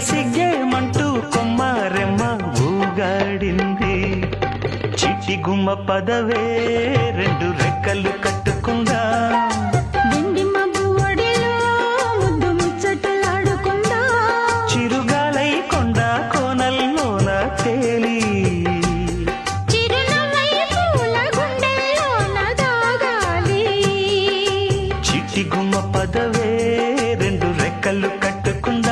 సిగ్గేమంటూ కొమ్మారెమ్మ ఊగాడింది. చిట్టి గుమ్మ పదవే రెండు రెక్కలు కట్టుకుందా, వెండి మబ్బు ఒడిలో ముద్దు ముచ్చటలాడుకుందా, చిరుగాలై కొండ కోనల్లోన తేలి చిరునవ్వై పూల గుండెల్లోన దాగాలి. చిట్టి గుమ్మ పదవే రెండు రెక్కలు కట్టుకుందా.